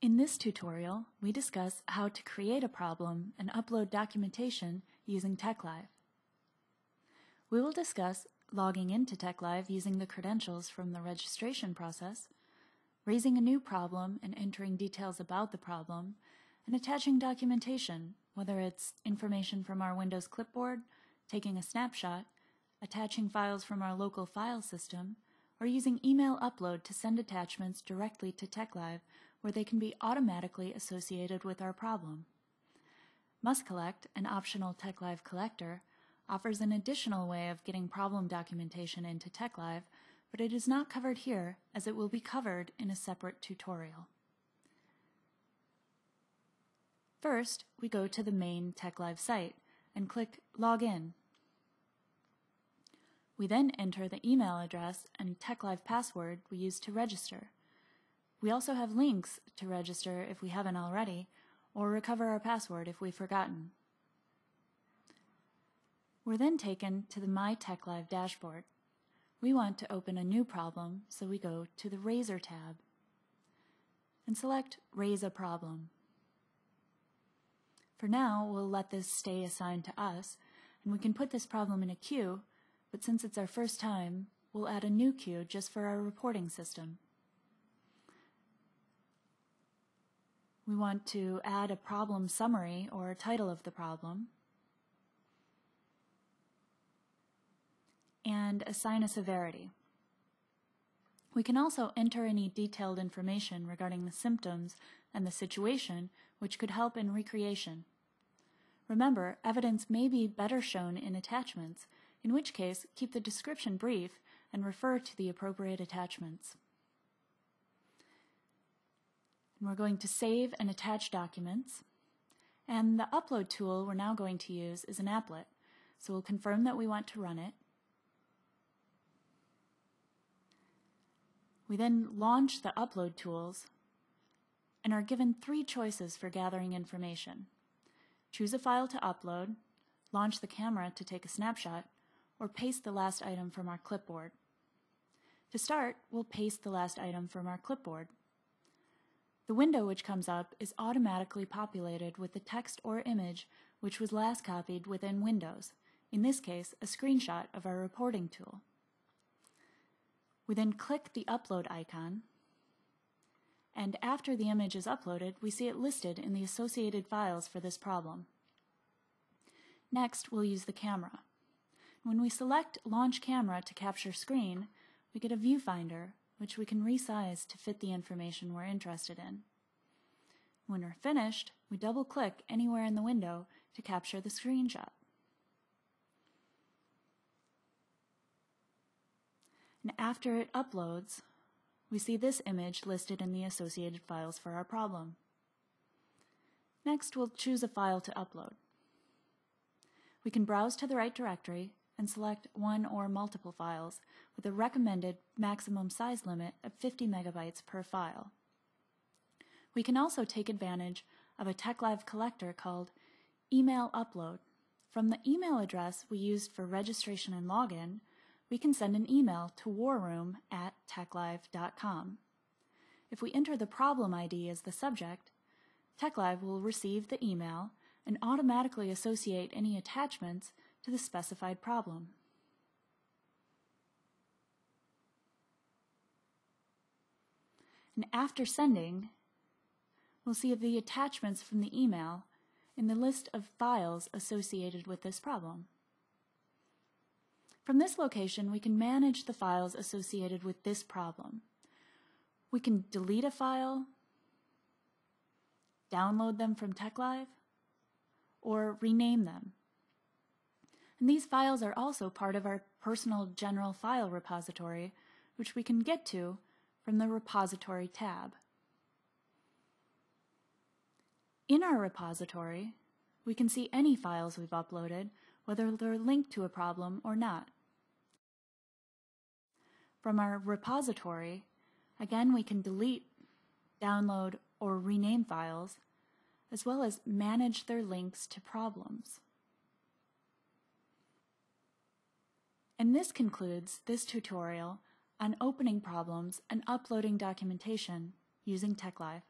In this tutorial, we discuss how to create a problem and upload documentation using TechLive. We will discuss logging into TechLive using the credentials from the registration process, raising a new problem and entering details about the problem, and attaching documentation, whether it's information from our Windows clipboard, taking a snapshot, attaching files from our local file system, or using email upload to send attachments directly to TechLive where they can be automatically associated with our problem. MustCollect, an optional TechLive collector, offers an additional way of getting problem documentation into TechLive, but it is not covered here as it will be covered in a separate tutorial. First, we go to the main TechLive site and click Login. We then enter the email address and TechLive password we used to register. We also have links to register if we haven't already, or recover our password if we've forgotten. We're then taken to the My TechLive dashboard. We want to open a new problem, so we go to the Razor tab and select Raise a Problem. For now, we'll let this stay assigned to us, and we can put this problem in a queue, but since it's our first time, we'll add a new queue just for our reporting system. We want to add a problem summary or a title of the problem, and assign a severity. We can also enter any detailed information regarding the symptoms and the situation, which could help in recreation. Remember, evidence may be better shown in attachments, in which case keep the description brief and refer to the appropriate attachments. And we're going to save and attach documents, and the upload tool we're now going to use is an applet, so we'll confirm that we want to run it. We then launch the upload tools and are given 3 choices for gathering information. Choose a file to upload, launch the camera to take a snapshot, or paste the last item from our clipboard. To start, we'll paste the last item from our clipboard. The window which comes up is automatically populated with the text or image which was last copied within Windows, in this case a screenshot of our reporting tool. We then click the upload icon, and after the image is uploaded, we see it listed in the associated files for this problem. Next, we'll use the camera. When we select Launch Camera to capture screen, we get a viewfinder, which we can resize to fit the information we're interested in. When we're finished, we double-click anywhere in the window to capture the screenshot. And after it uploads, we see this image listed in the associated files for our problem. Next, we'll choose a file to upload. We can browse to the right directory and select one or multiple files with a recommended maximum size limit of 50 megabytes per file. We can also take advantage of a TechLive collector called Email Upload. From the email address we used for registration and login, we can send an email to warroom@techlive.com. If we enter the problem ID as the subject, TechLive will receive the email and automatically associate any attachments to the specified problem. And after sending, we'll see the attachments from the email in the list of files associated with this problem. From this location, we can manage the files associated with this problem. We can delete a file, download them from TechLive, or rename them. And these files are also part of our personal general file repository, which we can get to from the Repository tab. In our repository, we can see any files we've uploaded, whether they're linked to a problem or not. From our repository, again we can delete, download, or rename files, as well as manage their links to problems. And this concludes this tutorial on opening problems and uploading documentation using TechLive.